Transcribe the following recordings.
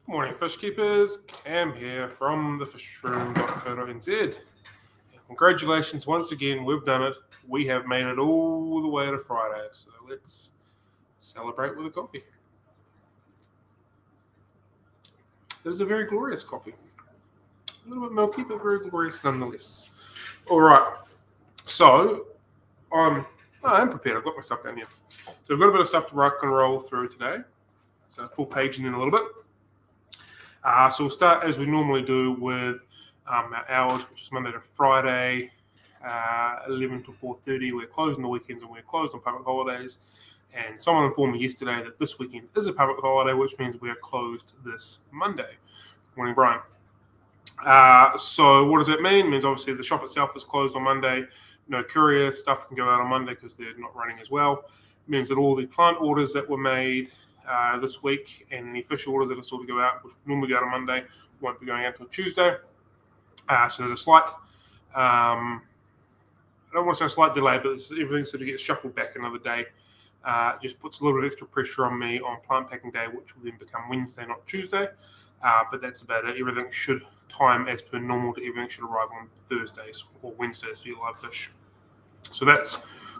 Morning, fish keepers. Cam here from thefishroom.co.nz. Congratulations once again, we've done it. We have made it all the way to Friday, so let's celebrate with a coffee. It is a very glorious coffee. A little bit milky, but very glorious nonetheless. All right, so I'm prepared. I've got my stuff down here. So we've got a bit of stuff to rock and roll through today. So full page in a little bit. So we'll start as we normally do with our hours, which is Monday to Friday, 11 to 4:30. We're closed on the weekends and we're closed on public holidays. And someone informed me yesterday that this weekend is a public holiday, which means we are closed this Monday. Good morning, Brian. So what does that mean? It means obviously the shop itself is closed on Monday. No courier stuff can go out on Monday because they're not running as well. It means that all the plant orders that were made this week and any fish orders that are still to go out, which normally go out on Monday, won't be going out until Tuesday. So there's a slight, I don't want to say a slight delay, but everything sort of gets shuffled back another day. Just puts a little bit extra pressure on me on plant packing day, which will then become Wednesday, not Tuesday. But that's about it. Everything should time as per normal. Everything should arrive on Thursdays or Wednesdays for your live fish. So that's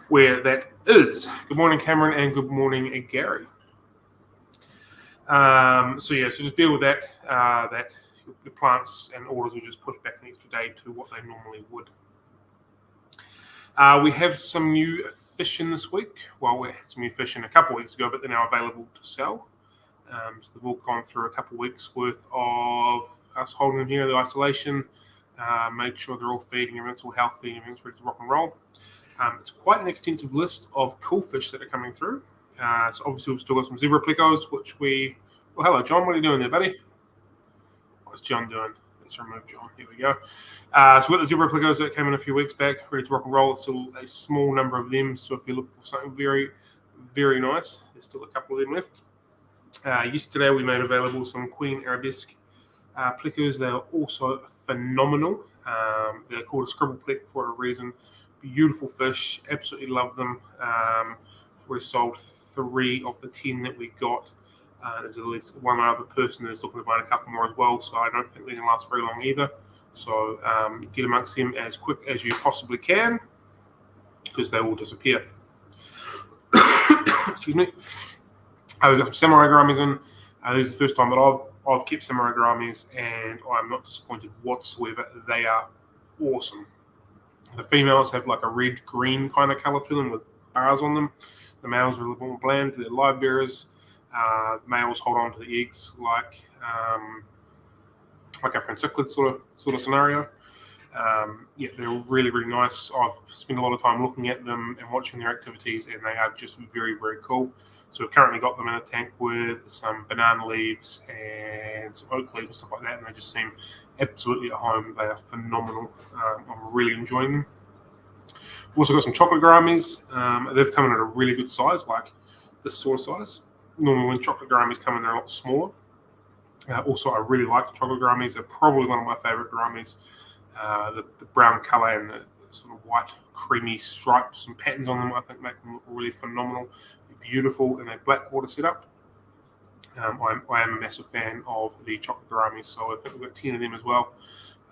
where that is. Good morning, Cameron, and good morning, Gary. So just bear with that. That the plants and orders will just push back an extra day to what they normally would. We have some new fish in this week. Well, we had some new fish in a couple of weeks ago, but they're now available to sell. So they've all gone through a couple of weeks worth of us holding them here, the isolation, made sure they're all feeding, everything's all healthy, and everything's ready to rock and roll. It's quite an extensive list of cool fish that are coming through. So obviously we've still got some zebra plecos, which well, hello, John. What are you doing there, buddy? What's John doing? Let's remove John. Here we go. So we've got the zebra plecos that came in a few weeks back, ready to rock and roll. It's still a small number of them, so if you're looking for something very, very nice, there's still a couple of them left. Yesterday we made available some Queen Arabesque plecos. They are also phenomenal. They're called a scribble plec for a reason. Beautiful fish. Absolutely love them. We sold 3 of the 10 that we got. There's at least one other person who's looking to buy a couple more as well, so I don't think they're going to last very long either. So get amongst them as quick as you possibly can because they will disappear. Excuse me. We've got some samurai gouramis in. This is the first time that I've kept samurai gouramis, and I'm not disappointed whatsoever. They are awesome. The females have like a red-green kind of colour to them with bars on them. The males are a little bit more bland. They're live bearers. Males hold on to the eggs like a francichlid sort of scenario. They're really, really nice. I've spent a lot of time looking at them and watching their activities, and they are just very, very cool. So we've currently got them in a tank with some banana leaves and some oak leaves and stuff like that, and they just seem absolutely at home. They are phenomenal. I'm really enjoying them. We've also got some chocolate gouramis. They've come in at a really good size, like this sort of size. Normally when chocolate gouramis come in, they're a lot smaller. Also, I really like the chocolate gouramis. They're probably one of my favourite gouramis. The brown colour and the sort of white creamy stripes and patterns on them, I think, make them look really phenomenal. They're beautiful in a black water setup. I am a massive fan of the chocolate gouramis, so I think we've got 10 of them as well.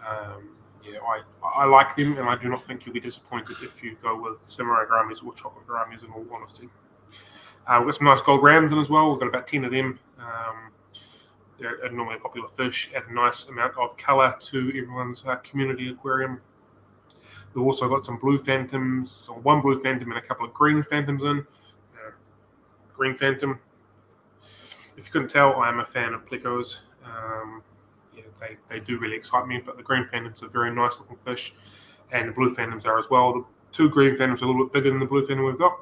I like them, and I do not think you'll be disappointed if you go with samurai gouramis or chocolate gouramis, in all honesty. We've got some nice gold rams in as well. We've got about 10 of them. They're normally a popular fish, add a nice amount of colour to everyone's community aquarium. We've also got some blue phantoms, or one blue phantom and a couple of green phantoms in. Green phantom. If you couldn't tell, I am a fan of plecos. They do really excite me, but the green phantoms are very nice looking fish, and the blue phantoms are as well. The 2 green phantoms are a little bit bigger than the blue phantom we've got,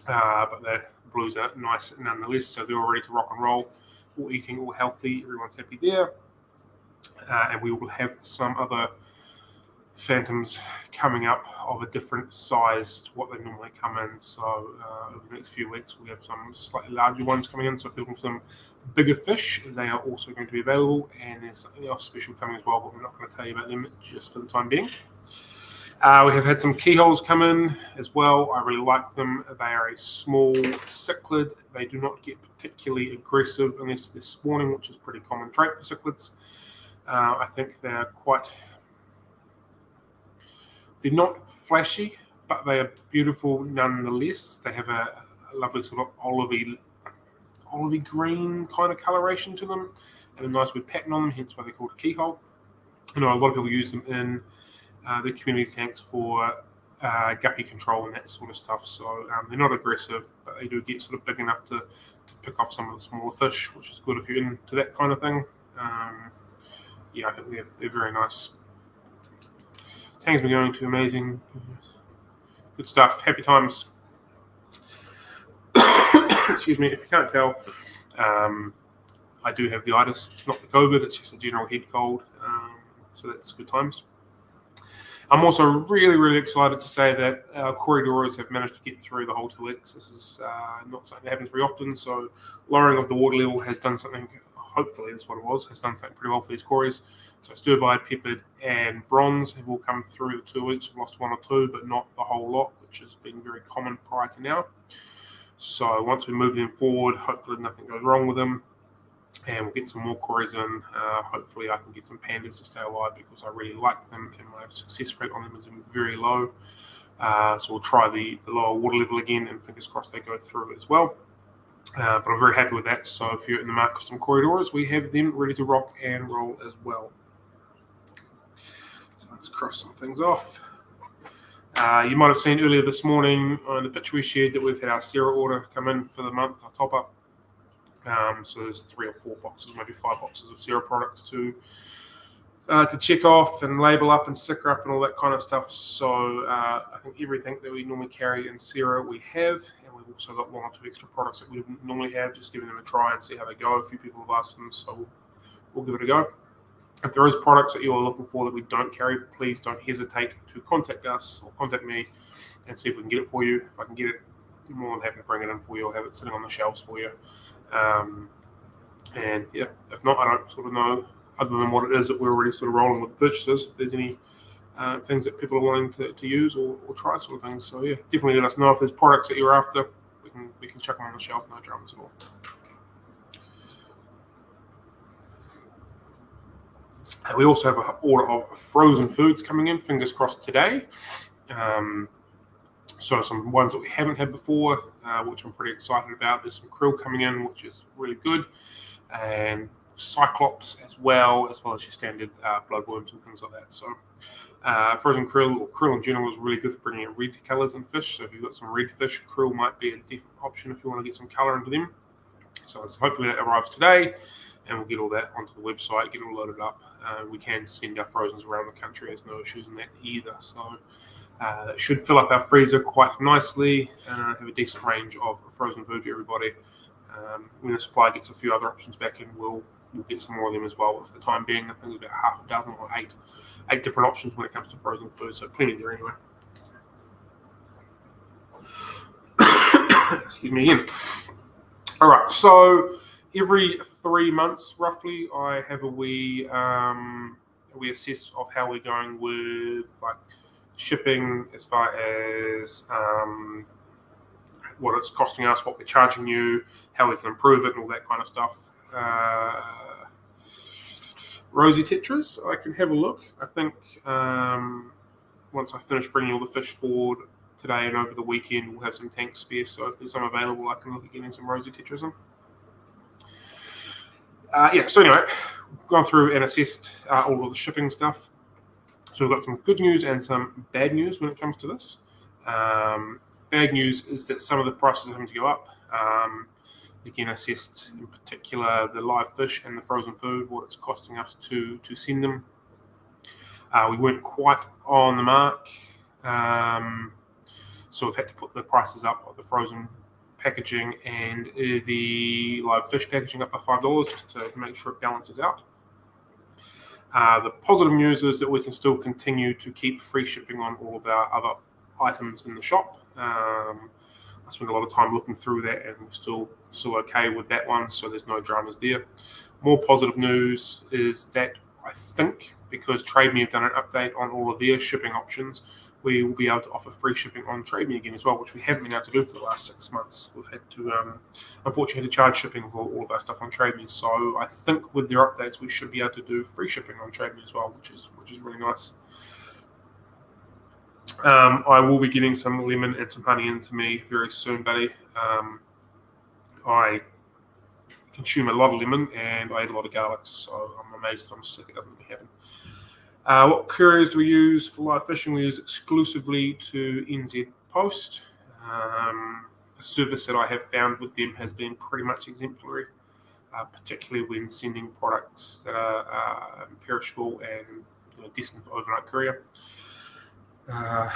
but the blues are nice nonetheless, so they're all ready to rock and roll. All eating, all healthy, everyone's happy there. And we will have some other phantoms coming up of a different size to what they normally come in. So over the next few weeks, we have some slightly larger ones coming in. So if you're looking for some bigger fish, they are also going to be available. And there's something else special coming as well, but we're not going to tell you about them just for the time being. We have had some keyholes come in as well. I really like them. They are a small cichlid. They do not get particularly aggressive unless they're spawning, which is a pretty common trait for cichlids. I think they're not flashy, but they are beautiful nonetheless. They have a lovely sort of olivey green kind of coloration to them and a nice wee pattern on them, hence why they're called a keyhole. I know a lot of people use them in the community tanks for guppy control and that sort of stuff. So they're not aggressive, but they do get sort of big enough to pick off some of the smaller fish, which is good if you're into that kind of thing. I think they're very nice. Tank's been going to amazing. Good stuff. Happy times. Excuse me, if you can't tell, I do have the itis. It's not the COVID, it's just a general head cold. So that's good times. I'm also really, really excited to say that our corridors have managed to get through the whole 2x. This is not something that happens very often. So lowering of the water level has done something, hopefully that's what it was, has done something pretty well for these quarries. So stir-fried, peppered, and bronze have all come through the 2 weeks. We've lost one or two, but not the whole lot, which has been very common prior to now. So once we move them forward, hopefully nothing goes wrong with them. And we'll get some more quarries in. Hopefully I can get some pandas to stay alive because I really like them and my success rate on them is very low. So we'll try the lower water level again and fingers crossed they go through as well. But I'm very happy with that. So if you're in the market for some corridors, we have them ready to rock and roll as well. So let's cross some things off. You might have seen earlier this morning on the picture we shared that we've had our Sarah order come in for the month, our top up. So there's 3 or 4 boxes, maybe 5 boxes of Sarah products to check off and label up and sticker up and all that kind of stuff. So I think everything that we normally carry in Sarah we have, and we've also got 1 or 2 extra products that we wouldn't normally have, just giving them a try and see how they go. A few people have asked them, so we'll give it a go. If there is products that you are looking for that we don't carry, please don't hesitate to contact us or contact me and see if we can get it for you. If I can get it, I'm more than happy to bring it in for you or have it sitting on the shelves for you. And yeah, if not, I don't sort of know, other than what it is that we're already sort of rolling with purchases, if there's any things that people are willing to use or try sort of things. So yeah, definitely let us know if there's products that you're after. We can chuck them on the shelf, no dramas at all. We also have an order of frozen foods coming in, fingers crossed today. So some ones that we haven't had before, which I'm pretty excited about. There's some krill coming in, which is really good, and cyclops as well as your standard bloodworms and things like that. So frozen krill, or krill in general, is really good for bringing in red colours in fish. So if you've got some red fish, krill might be a different option if you want to get some colour into them. So hopefully that arrives today, and we'll get all that onto the website, get it all loaded up. We can send our frozens around the country. There's no issues in that either. So that should fill up our freezer quite nicely and have a decent range of frozen food for everybody. When the supply gets a few other options back in, we'll get some more of them as well. But for the time being, I think we've got half a dozen or eight different options when it comes to frozen food, so plenty there anyway. Excuse me again. All right, so every 3 months, roughly, I have a wee assess of how we're going with shipping, as far as what it's costing us, what we're charging you, how we can improve it, and all that kind of stuff. Rosy Tetras, I can have a look. I think once I finish bringing all the fish forward today and over the weekend, we'll have some tanks spare. So if there's some available, I can look at getting some Rosy Tetras in. So anyway, gone through and assessed all of the shipping stuff. So we've got some good news and some bad news when it comes to this. Bad news is that some of the prices are having to go up. Again, assessed in particular the live fish and the frozen food, what it's costing us to send them. We weren't quite on the mark, so we've had to put the prices up of the frozen packaging and the live fish packaging up by $5 just to make sure it balances out. The positive news is that we can still continue to keep free shipping on all of our other items in the shop. I spent a lot of time looking through that, and we're still okay with that one, so there's no dramas there. More positive news is that I think, because Trade Me have done an update on all of their shipping options, we will be able to offer free shipping on Trade Me again as well, which we haven't been able to do for the last 6 months. We've had to, unfortunately, charge shipping for all of our stuff on Trade Me. So I think with their updates, we should be able to do free shipping on Trade Me as well, which is really nice. I will be getting some lemon and some honey into me very soon, buddy. I consume a lot of lemon and I eat a lot of garlic, so I'm amazed that I'm sick. It doesn't really happen. What couriers do we use for live fishing? We use exclusively to NZ Post. The service that I have found with them has been pretty much exemplary, particularly when sending products that are perishable and destined for overnight courier. I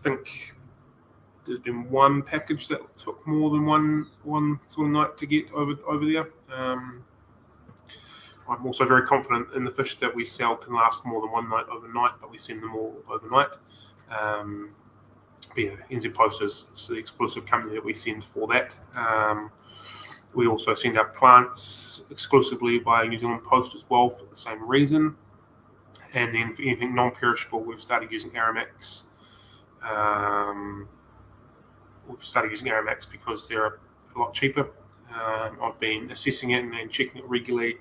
think there's been one package that took more than one sort of night to get over there. I'm also very confident in the fish that we sell can last more than one night overnight, but we send them all overnight. NZ Post is the exclusive company that we send for that. We also send out plants exclusively by New Zealand Post as well for the same reason. And then for anything non-perishable, we've started using Aramax. Because they're a lot cheaper. I've been assessing it and checking it regularly,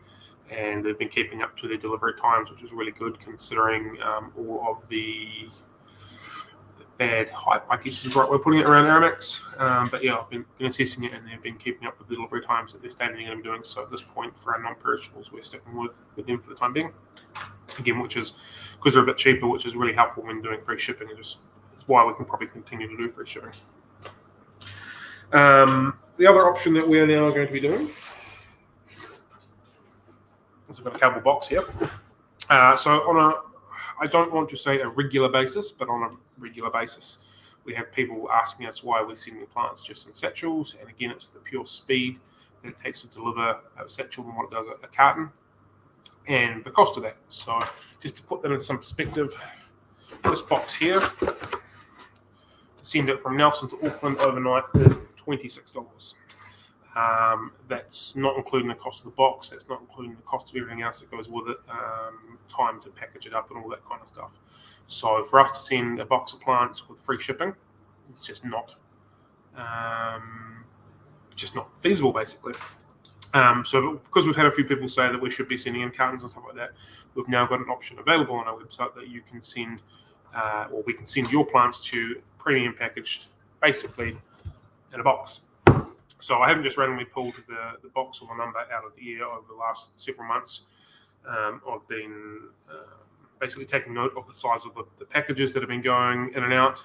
and they've been keeping up to their delivery times, which is really good considering all of the bad hype, I guess is the right way of putting it, around Aramax. But yeah, I've been assessing it, and they've been keeping up with the delivery times that they're stating they're going to be doing. So at this point, for our non-perishables, we're sticking with them for the time being. Again, which is because they're a bit cheaper, which is really helpful when doing free shipping. It's why we can probably continue to do free shipping. The other option that we are now going to be doing is we've got a cardboard box here. So I don't want to say a regular basis, but on a regular basis, we have people asking us why we're sending plants just in satchels. And again, it's the pure speed that it takes to deliver a satchel and what it does a carton, and the cost of that. So just to put that into some perspective, this box here, to send it from Nelson to Auckland overnight is $26. That's not including the cost of the box. That's not including the cost of everything else that goes with it, time to package it up and all that kind of stuff. So for us to send a box of plants with free shipping, it's just not feasible, basically. So because we've had a few people say that we should be sending in cartons and stuff like that, we've now got an option available on our website that you can send, or we can send your plants to premium packaged, basically in a box. So I haven't just randomly pulled the box or the number out of the air over the last several months. I've been basically taking note of the size of the packages that have been going in and out,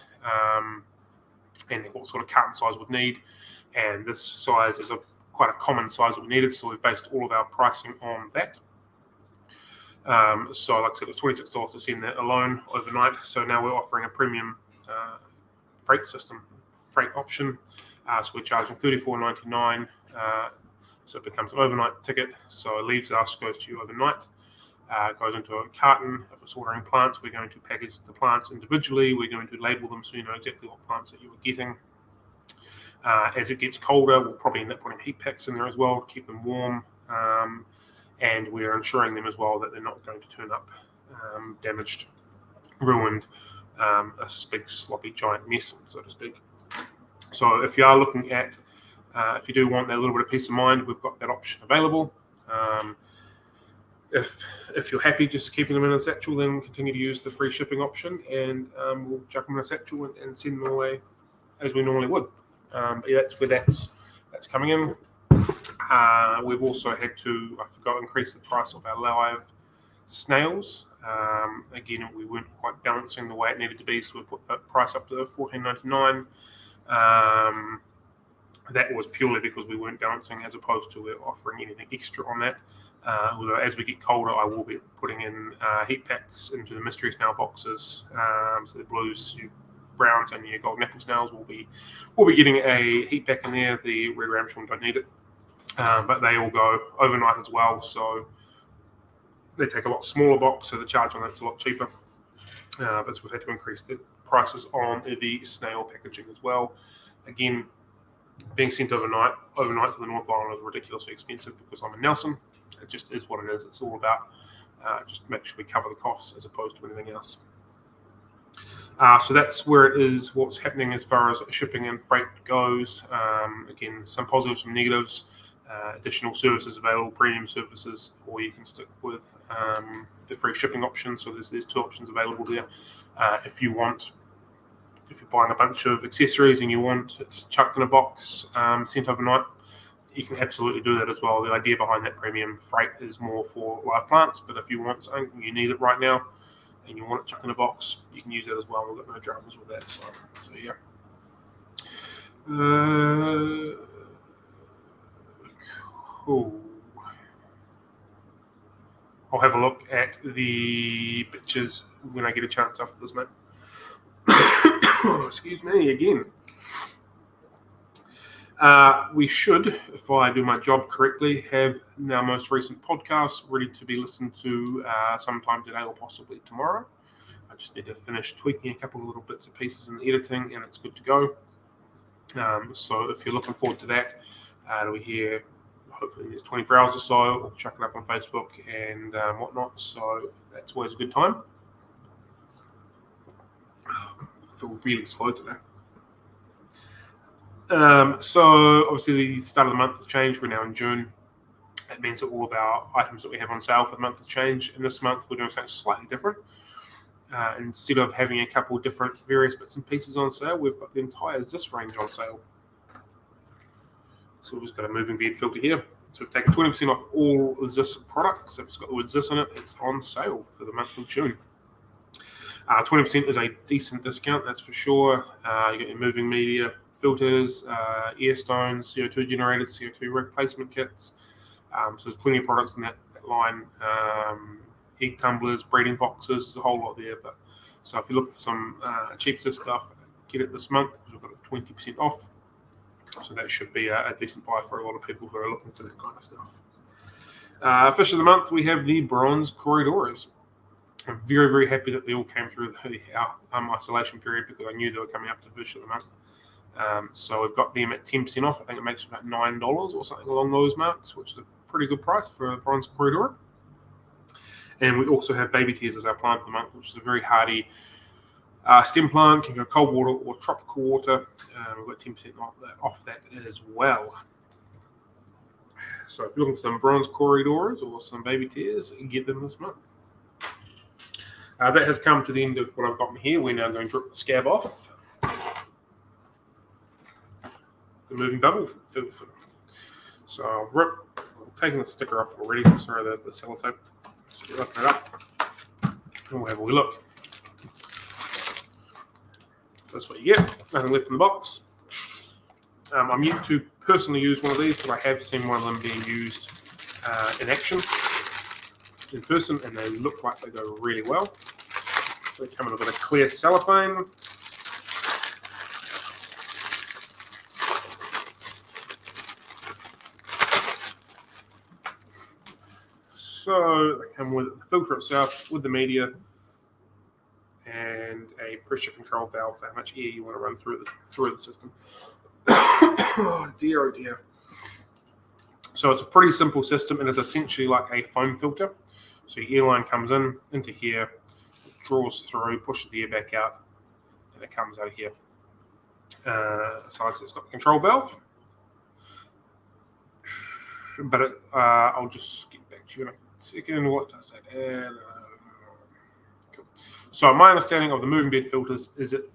and what sort of carton size we'd need. And this size is quite a common size that we needed, so we've based all of our pricing on that. So like I said, it's $26 to send that alone overnight. So now we're offering a premium freight option. So we're charging $34.99. So it becomes an overnight ticket. So it leaves us, goes to you overnight. Goes into a carton. If it's ordering plants, we're going to package the plants individually. We're going to label them so you know exactly what plants that you are getting. As it gets colder, we'll probably end up putting heat packs in there as well to keep them warm. And we're ensuring them as well that they're not going to turn up damaged, ruined, a big sloppy giant mess, so to speak. So if you are looking at, if you do want that little bit of peace of mind, we've got that option available. If you're happy just keeping them in a satchel, then continue to use the free shipping option, and we'll chuck them in a satchel and send them away as we normally would. But yeah, that's where that's coming in. We've also had to, increase the price of our live snails. Again, we weren't quite balancing the way it needed to be, so we put that price up to $14.99. That was purely because we weren't balancing, as opposed to we're offering anything extra on that. Although as we get colder, I will be putting in heat packs into the mystery snail boxes. So the blues, browns, and your golden apple snails will be getting a heat pack in there. The red ramshorn don't need it, but they all go overnight as well. So they take a lot smaller box, so the charge on that's a lot cheaper. But we've had to increase the prices on the snail packaging as well. Again, being sent overnight to the North Island is ridiculously expensive because I'm in Nelson. It just is what it is. It's all about just make sure we cover the costs as opposed to anything else. So that's where it is, what's happening as far as shipping and freight goes. Again, some positives, some negatives. Additional services available, premium services, or you can stick with the free shipping option. So there's two options available there. If you're buying a bunch of accessories and you want it chucked in a box, sent overnight, you can absolutely do that as well. The idea behind that premium freight is more for live plants, but if you want something, you need it right now, and you want it chucked in a box, you can use that as well. We've got no dramas with that. So yeah. Cool. I'll have a look at the pictures when I get a chance after this, mate. Excuse me again. We should, if I do my job correctly, have our most recent podcast ready to be listened to sometime today or possibly tomorrow. I just need to finish tweaking a couple of little bits and pieces in the editing, and it's good to go. So if you're looking forward to that, it'll be here hopefully in the next 24 hours or so. We'll chuck it up on Facebook and whatnot. So that's always a good time. I feel really slow today. So obviously the start of the month has changed. We're now in June. That means that all of our items that we have on sale for the month has changed. And this month we're doing something slightly different. Instead of having a couple of different various bits and pieces on sale, we've got the entire Ziss range on sale. So we've just got a moving bed filter here. So we've taken 20% off all Ziss products. If it's got the word Ziss in it, it's on sale for the month of June. 20% is a decent discount, that's for sure. You got your moving media, filters, air stones, CO2 generators, CO2 replacement kits. So there's plenty of products in that line. Egg tumblers, breeding boxes, there's a whole lot there. But so if you look for some cheap stuff, get it this month because we've got it 20% off. So that should be a decent buy for a lot of people who are looking for that kind of stuff. Fish of the month, we have the bronze corridors. I'm very, very happy that they all came through our isolation period because I knew they were coming up to fish of the month. So we've got them at 10% off. I think it makes about $9 or something along those marks, which is a pretty good price for a bronze corridor. And we also have baby tears as our plant of the month, which is a very hardy stem plant, can go cold water or tropical water. We've got 10% off that as well. So if you're looking for some bronze corridors or some baby tears, get them this month. That has come to the end of what I've got in here. We're now going to rip the scab off. The moving bubble filter. So I've taken the sticker off already. Sorry, the sellotape. So you open it up and we'll have a wee look. That's what you get. Nothing left in the box. I'm yet to personally use one of these, but I have seen one of them being used in action in person, and they look like they go really well. They come in a bit of clear cellophane. So they come with the filter itself, with the media, and a pressure control valve for how much air you want to run through the system. Oh dear, oh dear. So it's a pretty simple system, and it's essentially like a foam filter. So your air line comes into here, draws through, pushes the air back out, and it comes out of here. So it's got the control valve. But I'll just get back to you in a second. What does that add? Cool. So my understanding of the moving bed filters is that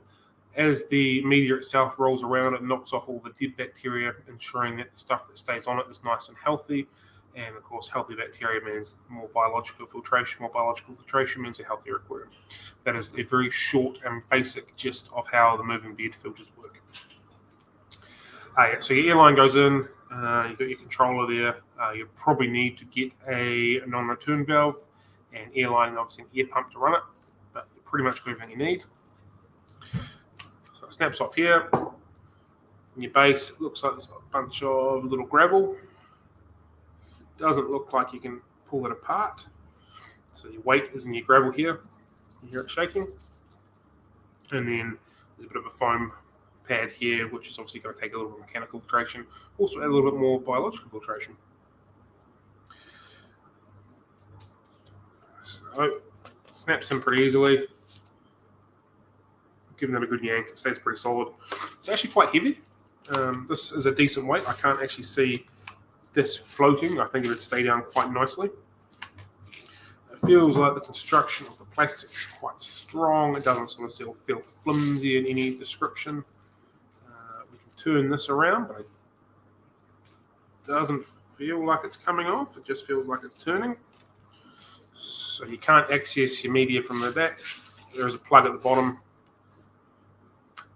as the media itself rolls around, it knocks off all the dead bacteria, ensuring that the stuff that stays on it is nice and healthy. And of course, healthy bacteria means more biological filtration. More biological filtration means a healthier aquarium. That is a very short and basic gist of how the moving bed filters work. So your air line goes in. You've got your controller there. You probably need to get a non-return valve and air line, obviously an air pump to run it. But you pretty much got everything you need. So it snaps off here. In your base, it looks like there's got a bunch of little gravel. Doesn't look like you can pull it apart. So your weight is in your gravel here. You hear it shaking. And then there's a bit of a foam pad here, which is obviously going to take a little bit of mechanical filtration. Also add a little bit more biological filtration. So it snaps in pretty easily. giving that a good yank. It stays pretty solid. It's actually quite heavy. This is a decent weight. I can't actually see this floating. I think it would stay down quite nicely. It feels like the construction of the plastic is quite strong. It doesn't sort of feel flimsy in any description. We can turn this around, but it doesn't feel like it's coming off. It just feels like it's turning. So you can't access your media from the back. There is a plug at the bottom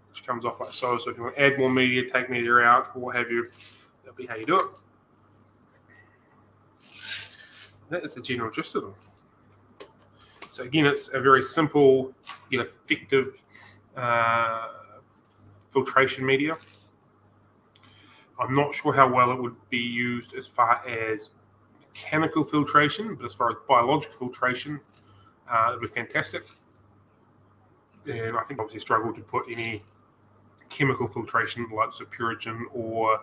which comes off like so. So if you want to add more media, take media out, or what have you, that'll be how you do it. That is the general gist of them. So again, it's a very simple yet effective filtration media. I'm not sure how well it would be used as far as mechanical filtration, but as far as biological filtration, it would be fantastic. And I think obviously struggle to put any chemical filtration like Purigen or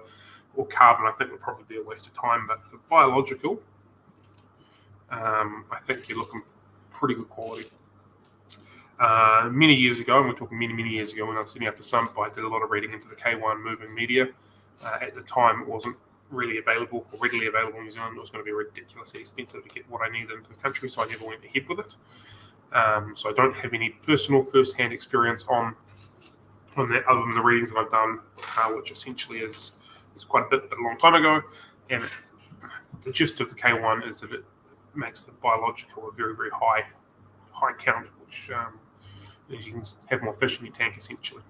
carbon. I think would probably be a waste of time. But for biological, I think you're looking pretty good quality. Many years ago, and we're talking many years ago, when I was setting up the sump, I did a lot of reading into the K1 moving media. At the time, it wasn't really available or readily available in New Zealand. It was going to be ridiculously expensive to get what I needed into the country, so I never went ahead with it. So I don't have any personal first-hand experience on that other than the readings that I've done, which essentially is quite a bit, but a long time ago. And the gist of the K1 is that it makes the biological a very, very high count, which means you can have more fish in your tank essentially.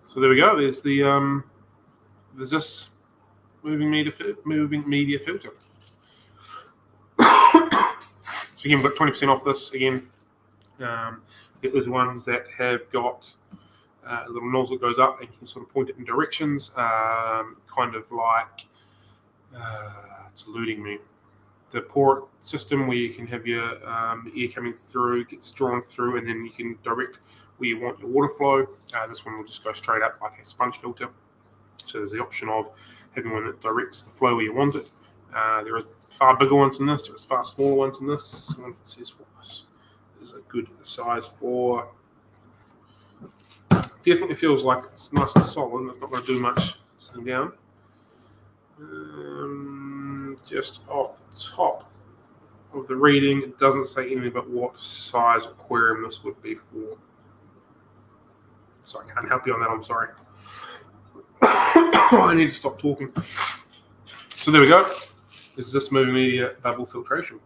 So there we go. There's the Ziss moving media filter. So again, we've got 20% off this. Again, there's ones that have got a little nozzle that goes up and you can sort of point it in directions, kind of like it's eluding me. The port system where you can have your air coming through, gets drawn through, and then you can direct where you want your water flow. This one will just go straight up like a sponge filter. So there's the option of having one that directs the flow where you want it. There are far bigger ones than this. There's far smaller ones than this. One that says what this is a good size for. Definitely feels like it's nice and solid and it's not going to do much sitting down. Just off the top of the reading, it doesn't say anything about what size aquarium this would be for. So I can't help you on that, I'm sorry. I need to stop talking. So there we go. This is Ziss moving media bubble filtration.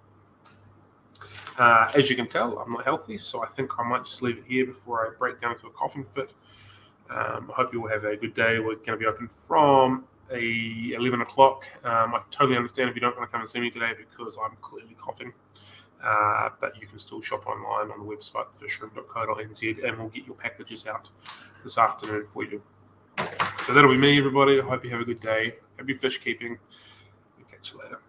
As you can tell, I'm not healthy, so I think I might just leave it here before I break down into a coughing fit. I hope you all have a good day. We're going to be open from 11 o'clock. I totally understand if you don't want to come and see me today because I'm clearly coughing. But you can still shop online on the website, fishroom.co.nz, and we'll get your packages out this afternoon for you. So that'll be me, everybody. I hope you have a good day. Happy fish keeping. We'll catch you later.